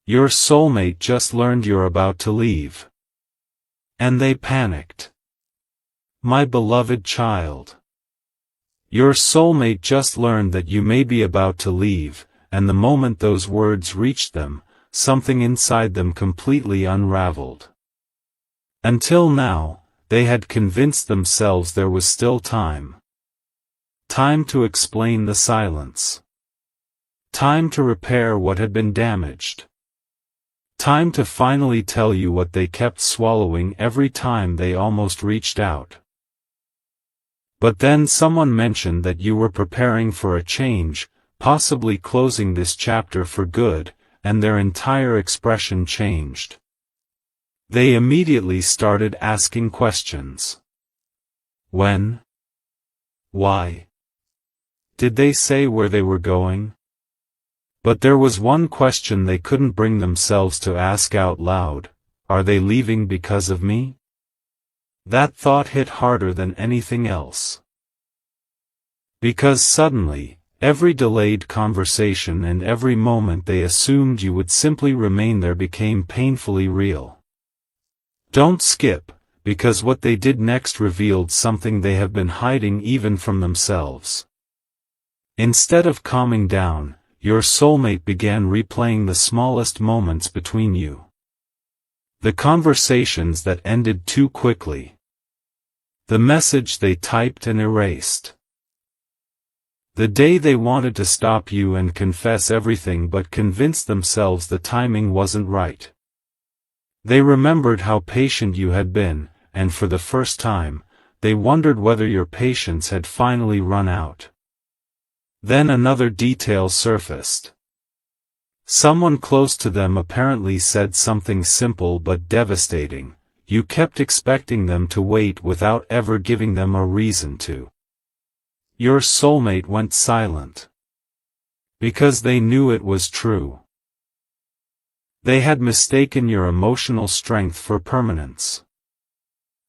Your soulmate just learned you're about to leave. And they panicked. My beloved child. Your soulmate just learned that you may be about to leave, and the moment those words reached them, something inside them completely unraveled. Until now, they had convinced themselves there was still time. Time to explain the silence. Time to repair what had been damaged. Time to finally tell you what they kept swallowing every time they almost reached out. But then someone mentioned that you were preparing for a change, possibly closing this chapter for good, and their entire expression changed. They immediately started asking questions. When? Why? Did they say where they were going? But there was one question they couldn't bring themselves to ask out loud: are they leaving because of me? That thought hit harder than anything else. Because suddenly, every delayed conversation and every moment they assumed you would simply remain there became painfully real. Don't skip, because what they did next revealed something they have been hiding even from themselves. Instead of calming down, your soulmate began replaying the smallest moments between you. The conversations that ended too quickly. The message they typed and erased. The day they wanted to stop you and confess everything but convinced themselves the timing wasn't right. They remembered how patient you had been, and for the first time, they wondered whether your patience had finally run out. Then another detail surfaced. Someone close to them apparently said something simple but devastating: you kept expecting them to wait without ever giving them a reason to. Your soulmate went silent. Because they knew it was true. They had mistaken your emotional strength for permanence.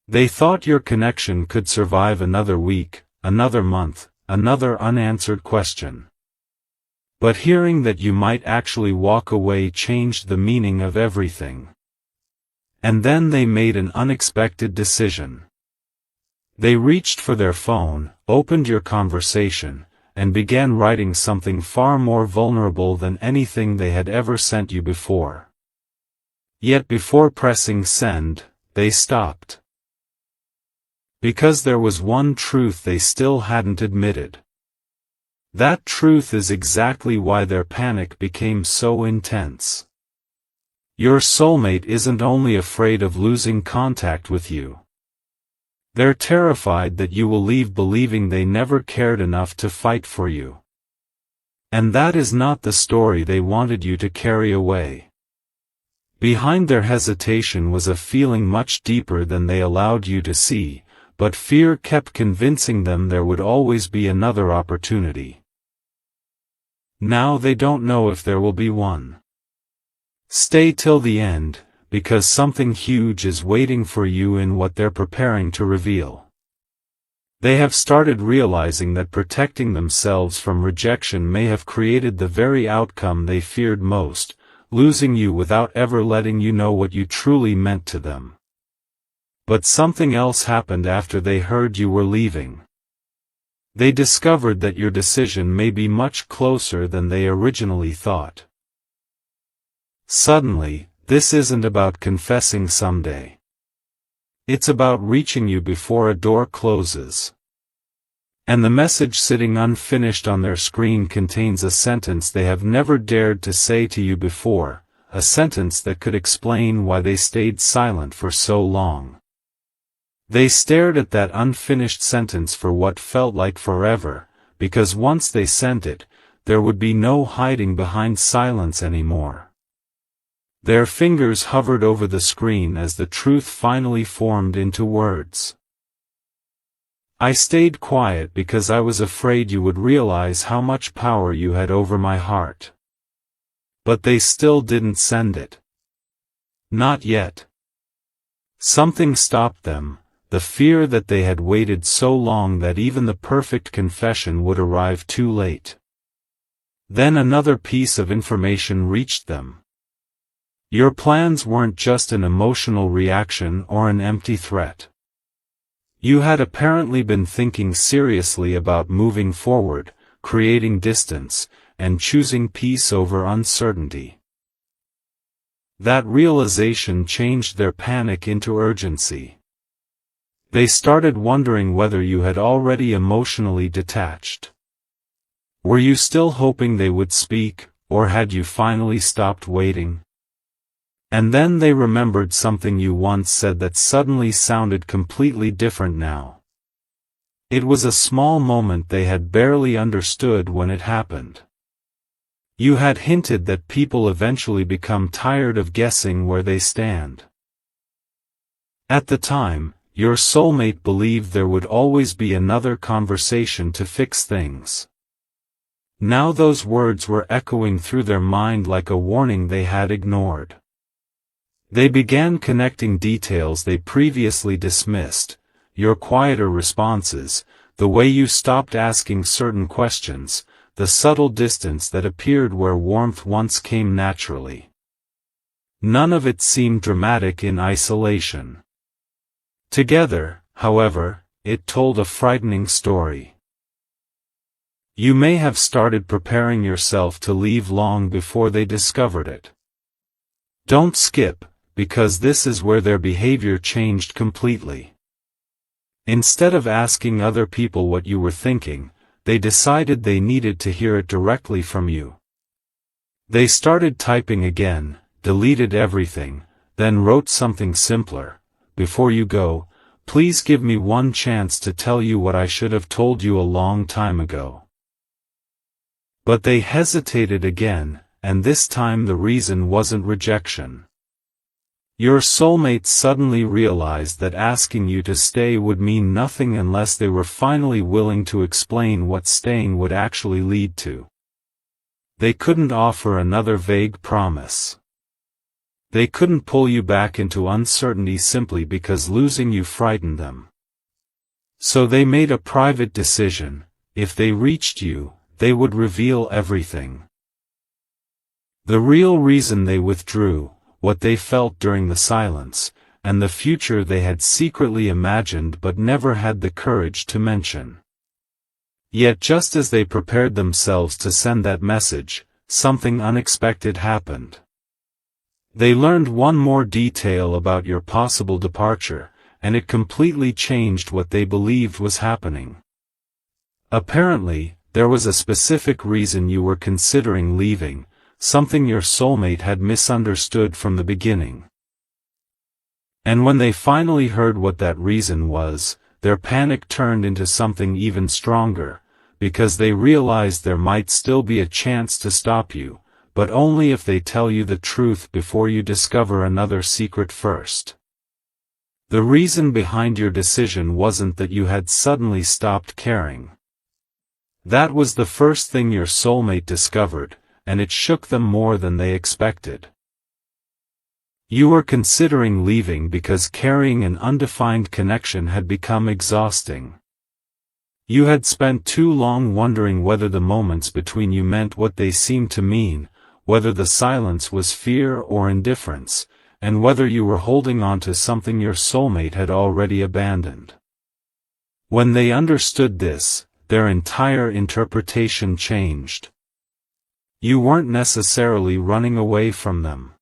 They thought your connection could survive another week, another month, another unanswered question. But hearing that you might actually walk away changed the meaning of everything. And then they made an unexpected decision. They reached for their phone, opened your conversation, and began writing something far more vulnerable than anything they had ever sent you before. Yet before pressing send, they stopped. Because there was one truth they still hadn't admitted. That truth is exactly why their panic became so intense. Your soulmate isn't only afraid of losing contact with you. They're terrified that you will leave, believing they never cared enough to fight for you. And that is not the story they wanted you to carry away. Behind their hesitation was a feeling much deeper than they allowed you to see, but fear kept convincing them there would always be another opportunity. Now they don't know if there will be one. Stay till the end, because something huge is waiting for you in what they're preparing to reveal. They have started realizing that protecting themselves from rejection may have created the very outcome they feared most, losing you without ever letting you know what you truly meant to them. But something else happened after they heard you were leaving. They discovered that your decision may be much closer than they originally thought. Suddenly, this isn't about confessing someday. It's about reaching you before a door closes. And the message sitting unfinished on their screen contains a sentence they have never dared to say to you before, a sentence that could explain why they stayed silent for so long. They stared at that unfinished sentence for what felt like forever, because once they sent it, there would be no hiding behind silence anymore. Their fingers hovered over the screen as the truth finally formed into words. I stayed quiet because I was afraid you would realize how much power you had over my heart. But they still didn't send it. Not yet. Something stopped them. The fear that they had waited so long that even the perfect confession would arrive too late. Then another piece of information reached them. Your plans weren't just an emotional reaction or an empty threat. You had apparently been thinking seriously about moving forward, creating distance, and choosing peace over uncertainty. That realization changed their panic into urgency. They started wondering whether you had already emotionally detached. Were you still hoping they would speak, or had you finally stopped waiting? And then they remembered something you once said that suddenly sounded completely different now. It was a small moment they had barely understood when it happened. You had hinted that people eventually become tired of guessing where they stand. At the time, your soulmate believed there would always be another conversation to fix things. Now those words were echoing through their mind like a warning they had ignored. They began connecting details they previously dismissed, your quieter responses, the way you stopped asking certain questions, the subtle distance that appeared where warmth once came naturally. None of it seemed dramatic in isolation. Together, however, it told a frightening story. You may have started preparing yourself to leave long before they discovered it. Don't skip, because this is where their behavior changed completely. Instead of asking other people what you were thinking, they decided they needed to hear it directly from you. They started typing again, deleted everything, then wrote something simpler. Before you go, please give me one chance to tell you what I should have told you a long time ago. But they hesitated again, and this time the reason wasn't rejection. Your soulmate suddenly realized that asking you to stay would mean nothing unless they were finally willing to explain what staying would actually lead to. They couldn't offer another vague promise. They couldn't pull you back into uncertainty simply because losing you frightened them. So they made a private decision: if they reached you, they would reveal everything. The real reason they withdrew, what they felt during the silence, and the future they had secretly imagined but never had the courage to mention. Yet just as they prepared themselves to send that message, something unexpected happened. They learned one more detail about your possible departure, and it completely changed what they believed was happening. Apparently, there was a specific reason you were considering leaving, something your soulmate had misunderstood from the beginning. And when they finally heard what that reason was, their panic turned into something even stronger, because they realized there might still be a chance to stop you, but only if they tell you the truth before you discover another secret first. The reason behind your decision wasn't that you had suddenly stopped caring. That was the first thing your soulmate discovered, and it shook them more than they expected. You were considering leaving because carrying an undefined connection had become exhausting. You had spent too long wondering whether the moments between you meant what they seemed to mean, whether the silence was fear or indifference, and whether you were holding on to something your soulmate had already abandoned. When they understood this, their entire interpretation changed. You weren't necessarily running away from them.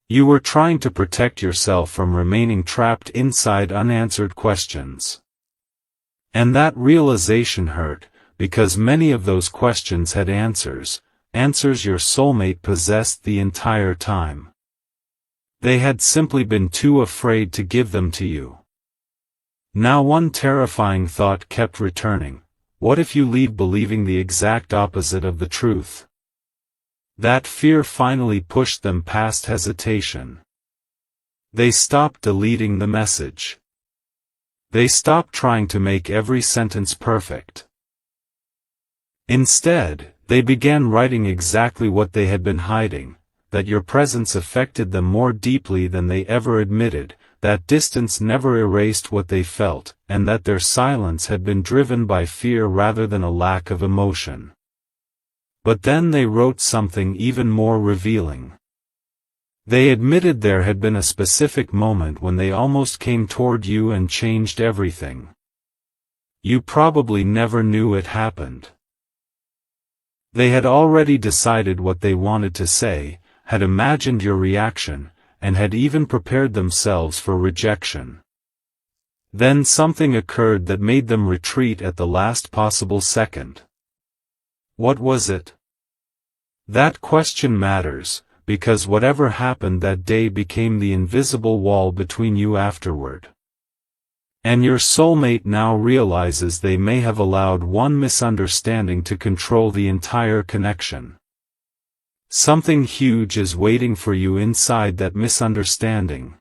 You were trying to protect yourself from remaining trapped inside unanswered questions. And that realization hurt, because many of those questions had answers your soulmate possessed the entire time. They had simply been too afraid to give them to you. Now one terrifying thought kept returning: what if you leave believing the exact opposite of the truth? That fear finally pushed them past hesitation. They stopped deleting the message. They stopped trying to make every sentence perfect. Instead, they began writing exactly what they had been hiding: that your presence affected them more deeply than they ever admitted, that distance never erased what they felt, and that their silence had been driven by fear rather than a lack of emotion. But then they wrote something even more revealing. They admitted there had been a specific moment when they almost came toward you and changed everything. You probably never knew it happened. They had already decided what they wanted to say, had imagined your reaction, and had even prepared themselves for rejection. Then something occurred that made them retreat at the last possible second. What was it? That question matters, because whatever happened that day became the invisible wall between you afterward. And your soulmate now realizes they may have allowed one misunderstanding to control the entire connection. Something huge is waiting for you inside that misunderstanding.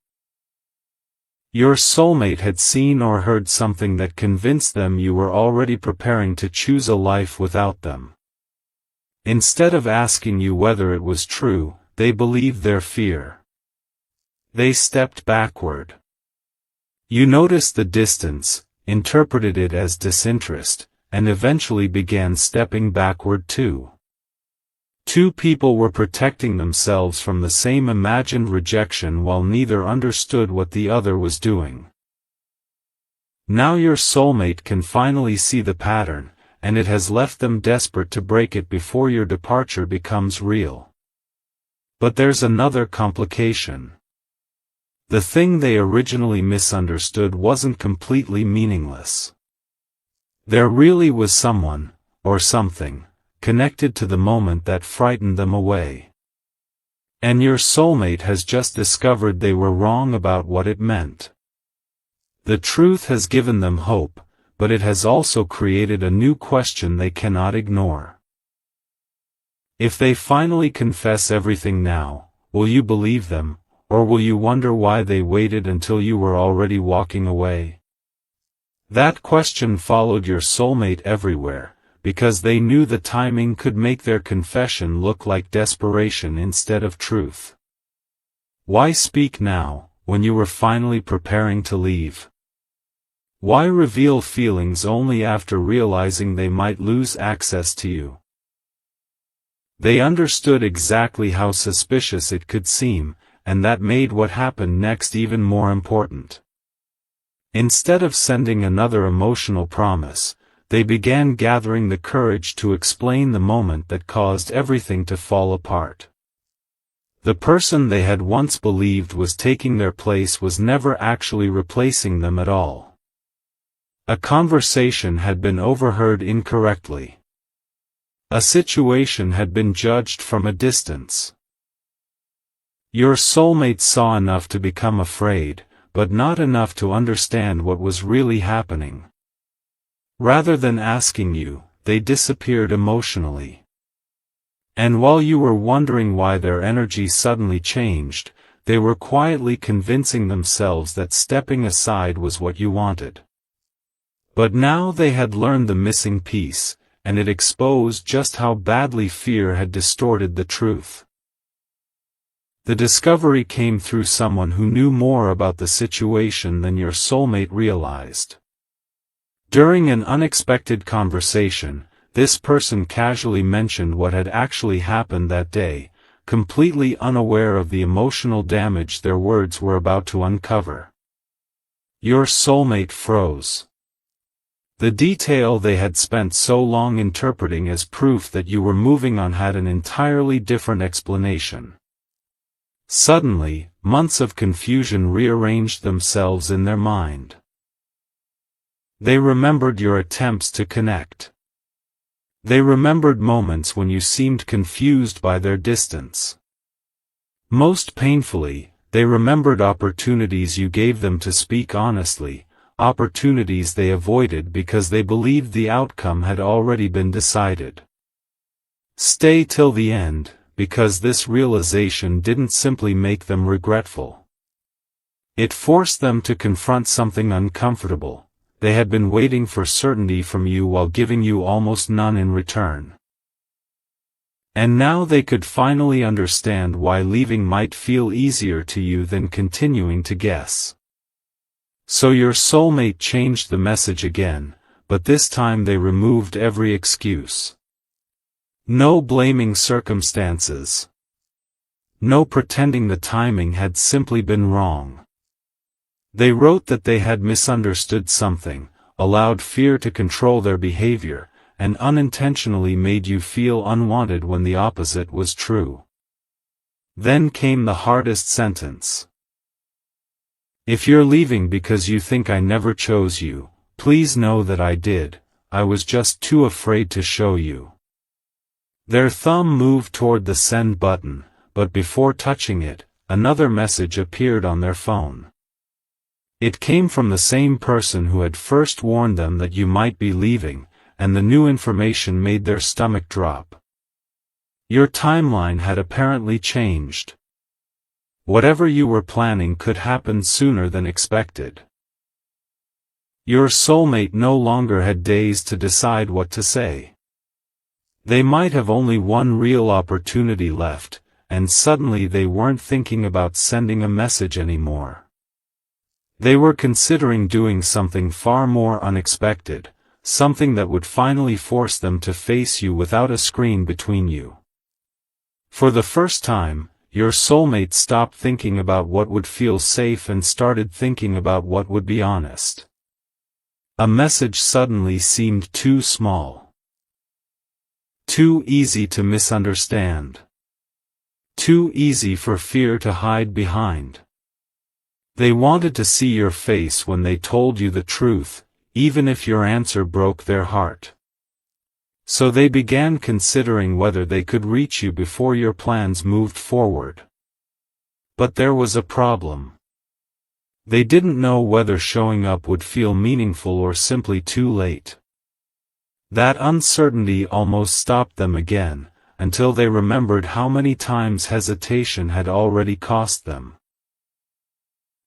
Your soulmate had seen or heard something that convinced them you were already preparing to choose a life without them. Instead of asking you whether it was true, they believed their fear. They stepped backward. You noticed the distance, interpreted it as disinterest, and eventually began stepping backward too. Two people were protecting themselves from the same imagined rejection while neither understood what the other was doing. Now your soulmate can finally see the pattern, and it has left them desperate to break it before your departure becomes real. But there's another complication. The thing they originally misunderstood wasn't completely meaningless. There really was someone, or something, connected to the moment that frightened them away. And your soulmate has just discovered they were wrong about what it meant. The truth has given them hope, but it has also created a new question they cannot ignore. If they finally confess everything now, will you believe them? Or will you wonder why they waited until you were already walking away? That question followed your soulmate everywhere, because they knew the timing could make their confession look like desperation instead of truth. Why speak now, when you were finally preparing to leave? Why reveal feelings only after realizing they might lose access to you? They understood exactly how suspicious it could seem, and that made what happened next even more important. Instead of sending another emotional promise, they began gathering the courage to explain the moment that caused everything to fall apart. The person they had once believed was taking their place was never actually replacing them at all. A conversation had been overheard incorrectly. A situation had been judged from a distance. Your soulmate saw enough to become afraid, but not enough to understand what was really happening. Rather than asking you, they disappeared emotionally. And while you were wondering why their energy suddenly changed, they were quietly convincing themselves that stepping aside was what you wanted. But now they had learned the missing piece, and it exposed just how badly fear had distorted the truth. The discovery came through someone who knew more about the situation than your soulmate realized. During an unexpected conversation, this person casually mentioned what had actually happened that day, completely unaware of the emotional damage their words were about to uncover. Your soulmate froze. The detail they had spent so long interpreting as proof that you were moving on had an entirely different explanation. Suddenly, months of confusion rearranged themselves in their mind. They remembered your attempts to connect. They remembered moments when you seemed confused by their distance. Most painfully, they remembered opportunities you gave them to speak honestly, opportunities they avoided because they believed the outcome had already been decided. Stay till the end, because this realization didn't simply make them regretful. It forced them to confront something uncomfortable. They had been waiting for certainty from you while giving you almost none in return. And now they could finally understand why leaving might feel easier to you than continuing to guess. So your soulmate changed the message again, but this time they removed every excuse. No blaming circumstances. No pretending the timing had simply been wrong. They wrote that they had misunderstood something, allowed fear to control their behavior, and unintentionally made you feel unwanted when the opposite was true. Then came the hardest sentence. If you're leaving because you think I never chose you, please know that I did. I was just too afraid to show you. Their thumb moved toward the send button, but before touching it, another message appeared on their phone. It came from the same person who had first warned them that you might be leaving, and the new information made their stomach drop. Your timeline had apparently changed. Whatever you were planning could happen sooner than expected. Your soulmate no longer had days to decide what to say. They might have only one real opportunity left, and suddenly they weren't thinking about sending a message anymore. They were considering doing something far more unexpected, something that would finally force them to face you without a screen between you. For the first time, your soulmate stopped thinking about what would feel safe and started thinking about what would be honest. A message suddenly seemed too small. Too easy to misunderstand. Too easy for fear to hide behind. They wanted to see your face when they told you the truth, even if your answer broke their heart. So they began considering whether they could reach you before your plans moved forward. But there was a problem. They didn't know whether showing up would feel meaningful or simply too late. That uncertainty almost stopped them again, until they remembered how many times hesitation had already cost them.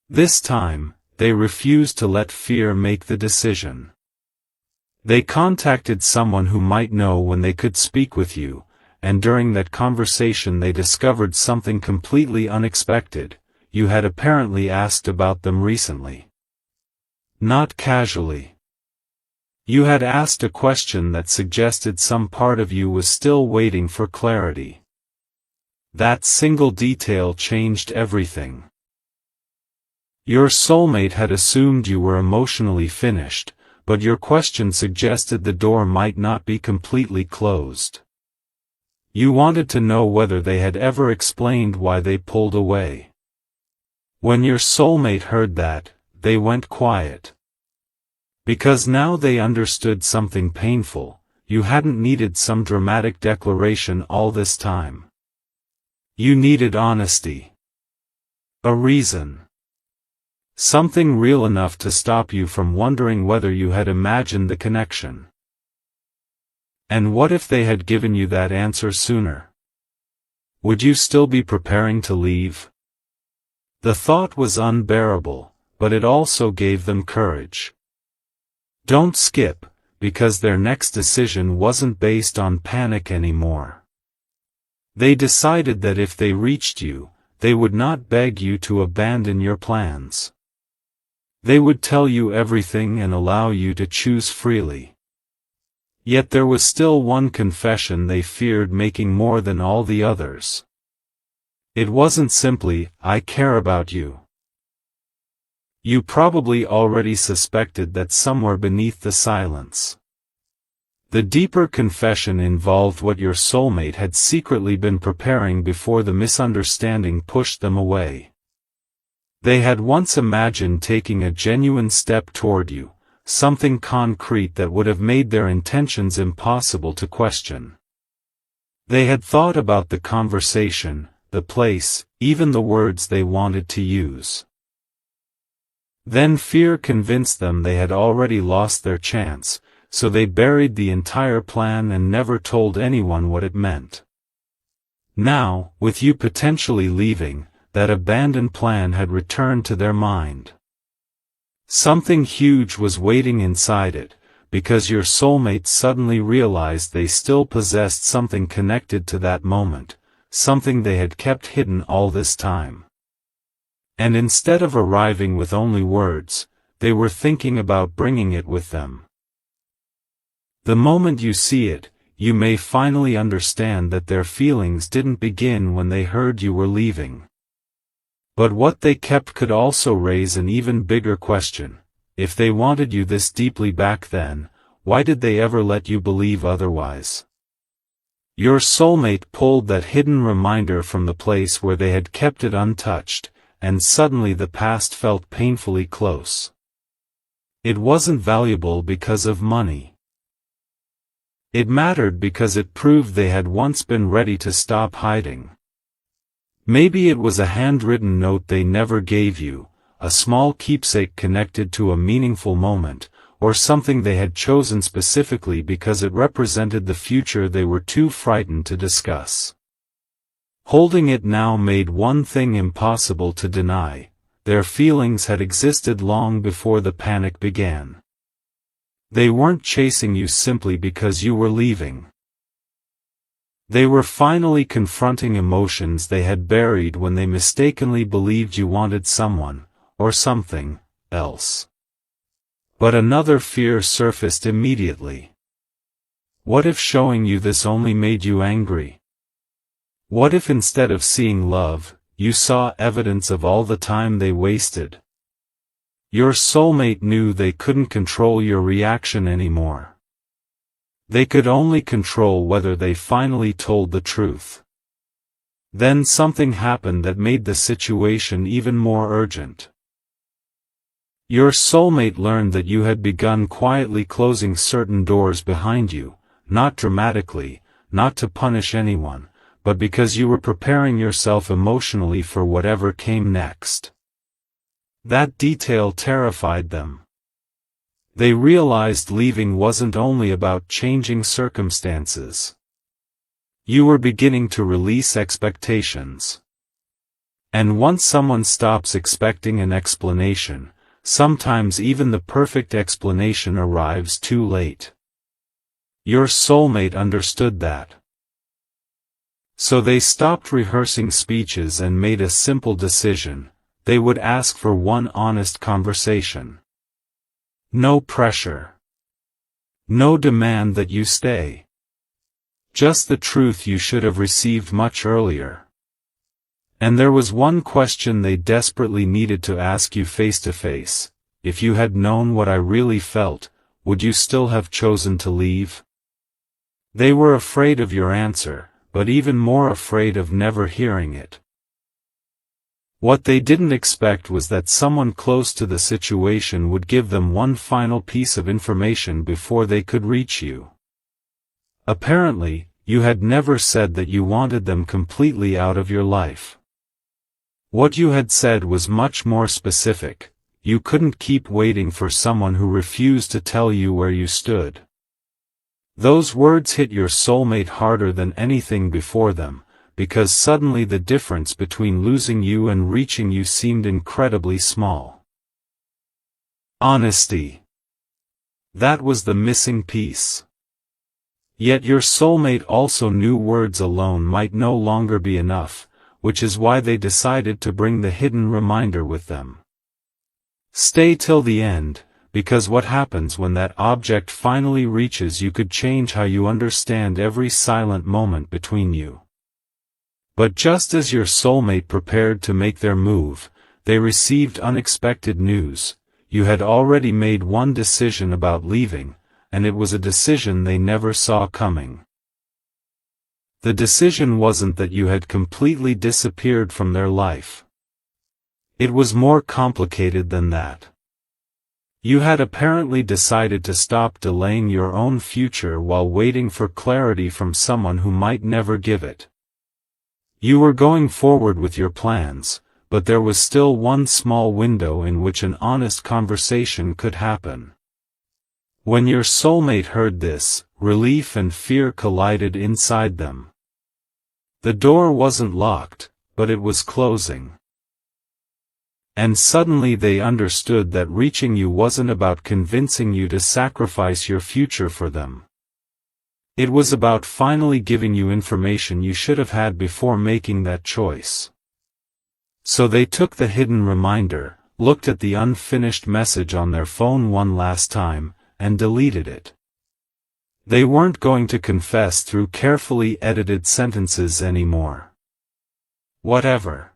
This time, they refused to let fear make the decision. They contacted someone who might know when they could speak with you, and during that conversation they discovered something completely unexpected. You had apparently asked about them recently. Not casually. You had asked a question that suggested some part of you was still waiting for clarity. That single detail changed everything. Your soulmate had assumed you were emotionally finished, but your question suggested the door might not be completely closed. You wanted to know whether they had ever explained why they pulled away. When your soulmate heard that, they went quiet. Because now they understood something painful. You hadn't needed some dramatic declaration all this time. You needed honesty. A reason. Something real enough to stop you from wondering whether you had imagined the connection. And what if they had given you that answer sooner? Would you still be preparing to leave? The thought was unbearable, but it also gave them courage. Don't skip, because their next decision wasn't based on panic anymore. They decided that if they reached you, they would not beg you to abandon your plans. They would tell you everything and allow you to choose freely. Yet there was still one confession they feared making more than all the others. It wasn't simply, "I care about you." You probably already suspected that somewhere beneath the silence. The deeper confession involved what your soulmate had secretly been preparing before the misunderstanding pushed them away. They had once imagined taking a genuine step toward you, something concrete that would have made their intentions impossible to question. They had thought about the conversation, the place, even the words they wanted to use. Then fear convinced them they had already lost their chance, so they buried the entire plan and never told anyone what it meant. Now, with you potentially leaving, that abandoned plan had returned to their mind. Something huge was waiting inside it, because your soulmate suddenly realized they still possessed something connected to that moment, something they had kept hidden all this time. And instead of arriving with only words, they were thinking about bringing it with them. The moment you see it, you may finally understand that their feelings didn't begin when they heard you were leaving. But what they kept could also raise an even bigger question. If they wanted you this deeply back then, why did they ever let you believe otherwise? Your soulmate pulled that hidden reminder from the place where they had kept it untouched, and suddenly the past felt painfully close. It wasn't valuable because of money. It mattered because it proved they had once been ready to stop hiding. Maybe it was a handwritten note they never gave you, a small keepsake connected to a meaningful moment, or something they had chosen specifically because it represented the future they were too frightened to discuss. Holding it now made one thing impossible to deny: their feelings had existed long before the panic began. They weren't chasing you simply because you were leaving. They were finally confronting emotions they had buried when they mistakenly believed you wanted someone, or something, else. But another fear surfaced immediately. What if showing you this only made you angry? What if instead of seeing love, you saw evidence of all the time they wasted? Your soulmate knew they couldn't control your reaction anymore. They could only control whether they finally told the truth. Then something happened that made the situation even more urgent. Your soulmate learned that you had begun quietly closing certain doors behind you, not dramatically, not to punish anyone, but because you were preparing yourself emotionally for whatever came next. That detail terrified them. They realized leaving wasn't only about changing circumstances. You were beginning to release expectations. And once someone stops expecting an explanation, sometimes even the perfect explanation arrives too late. Your soulmate understood that. So they stopped rehearsing speeches and made a simple decision: they would ask for one honest conversation. No pressure. No demand that you stay. Just the truth you should have received much earlier. And there was one question they desperately needed to ask you face to face: if you had known what I really felt, would you still have chosen to leave? They were afraid of your answer, but even more afraid of never hearing it. What they didn't expect was that someone close to the situation would give them one final piece of information before they could reach you. Apparently, you had never said that you wanted them completely out of your life. What you had said was much more specific: you couldn't keep waiting for someone who refused to tell you where you stood. Those words hit your soulmate harder than anything before them, because suddenly the difference between losing you and reaching you seemed incredibly small. Honesty. That was the missing piece. Yet your soulmate also knew words alone might no longer be enough, which is why they decided to bring the hidden reminder with them. Stay till the end, because what happens when that object finally reaches you could change how you understand every silent moment between you. But just as your soulmate prepared to make their move, they received unexpected news: you had already made one decision about leaving, and it was a decision they never saw coming. The decision wasn't that you had completely disappeared from their life. It was more complicated than that. You had apparently decided to stop delaying your own future while waiting for clarity from someone who might never give it. You were going forward with your plans, but there was still one small window in which an honest conversation could happen. When your soulmate heard this, relief and fear collided inside them. The door wasn't locked, but it was closing. And suddenly they understood that reaching you wasn't about convincing you to sacrifice your future for them. It was about finally giving you information you should have had before making that choice. So they took the hidden reminder, looked at the unfinished message on their phone one last time, and deleted it. They weren't going to confess through carefully edited sentences anymore. Whatever.